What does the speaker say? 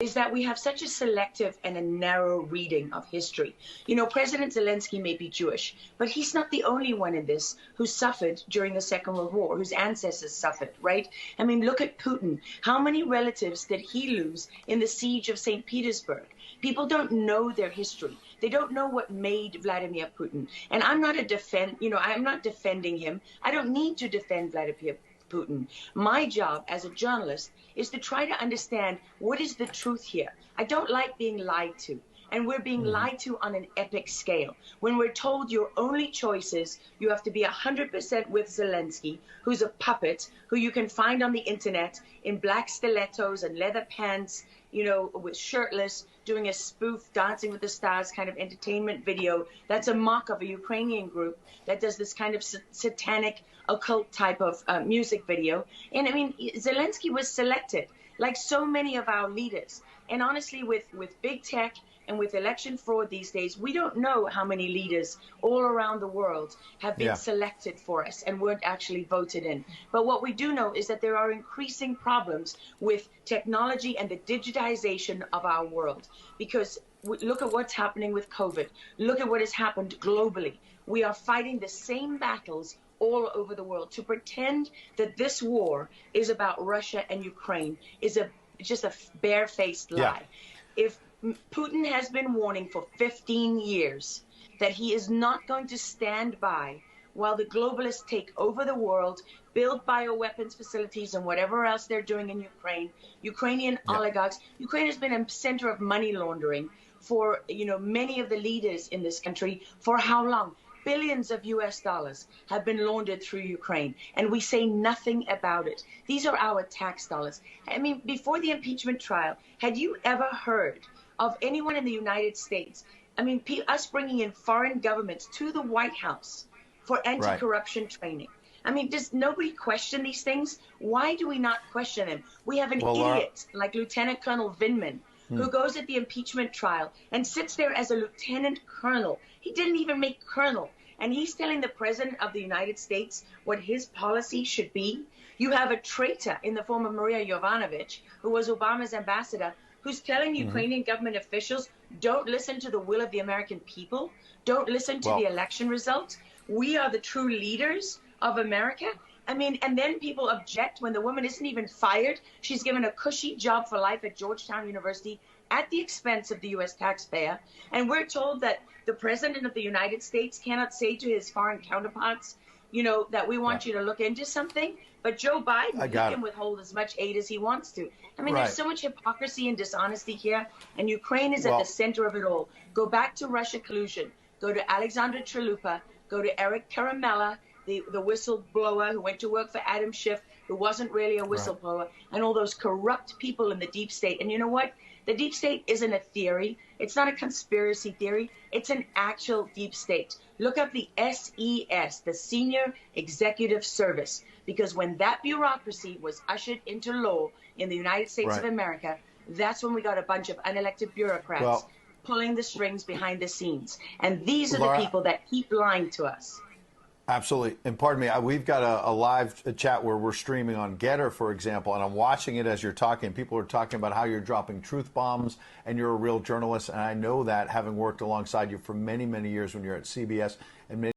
is that we have such a selective and a narrow reading of history. You know, President Zelensky may be Jewish, but he's not the only one in this who suffered during the Second World War, whose ancestors suffered, right? I mean, look at Putin. How many relatives did he lose in the siege of St. Petersburg? People don't know their history. They don't know what made Vladimir Putin. And I'm not I'm not defending him. I don't need to defend Vladimir Putin. My job as a journalist is to try to understand what is the truth here. I don't like being lied to. And we're being lied to on an epic scale. When we're told your only choice is you have to be 100% with Zelensky, who's a puppet, who you can find on the internet in black stilettos and leather pants, you know, with shirtless, doing a spoof Dancing with the Stars kind of entertainment video. That's a mock of a Ukrainian group that does this kind of satanic occult type of music video. And I mean, Zelensky was selected, like so many of our leaders. And honestly, with big tech and with election fraud these days, we don't know how many leaders all around the world have been selected for us and weren't actually voted in. But what we do know is that there are increasing problems with technology and the digitization of our world. Because look at what's happening with COVID. Look at what has happened globally. We are fighting the same battles all over the world. To pretend that this war is about Russia and Ukraine is just a barefaced lie. If Putin has been warning for 15 years that he is not going to stand by while the globalists take over the world, build bioweapons facilities and whatever else they're doing in Ukraine, Ukrainian oligarchs. Ukraine has been a center of money laundering for, you know, many of the leaders in this country for how long? Billions of US dollars have been laundered through Ukraine, and we say nothing about it. These are our tax dollars. I mean, before the impeachment trial, had you ever heard of anyone in the United States, I mean, us bringing in foreign governments to the White House for anti-corruption training? I mean, does nobody question these things? Why do we not question them? We have an idiot like Lieutenant Colonel Vindman, who goes at the impeachment trial and sits there as a lieutenant colonel. He didn't even make colonel. And he's telling the president of the United States what his policy should be. You have a traitor in the form of Maria Yovanovitch, who was Obama's ambassador, who's telling Ukrainian government officials, don't listen to the will of the American people. Don't listen to the election results. We are the true leaders of America. I mean, and then people object when the woman isn't even fired. She's given a cushy job for life at Georgetown University at the expense of the U.S. taxpayer. And we're told that the president of the United States cannot say to his foreign counterparts, you know, that we want you to look into something. But Joe Biden, he can withhold as much aid as he wants to. I mean, there's so much hypocrisy and dishonesty here. And Ukraine is at the center of it all. Go back to Russia collusion. Go to Alexander Chalupa. Go to Eric Karamella, the whistleblower who went to work for Adam Schiff, who wasn't really a whistleblower, and all those corrupt people in the deep state. And you know what? The deep state isn't a theory. It's not a conspiracy theory. It's an actual deep state. Look up the SES, the Senior Executive Service, because when that bureaucracy was ushered into law in the United States of America, that's when we got a bunch of unelected bureaucrats pulling the strings behind the scenes. And these are the people that keep lying to us. Absolutely. And pardon me, we've got a live chat where we're streaming on Getter, for example, and I'm watching it as you're talking. People are talking about how you're dropping truth bombs and you're a real journalist. And I know that, having worked alongside you for many, many years when you're at CBS and many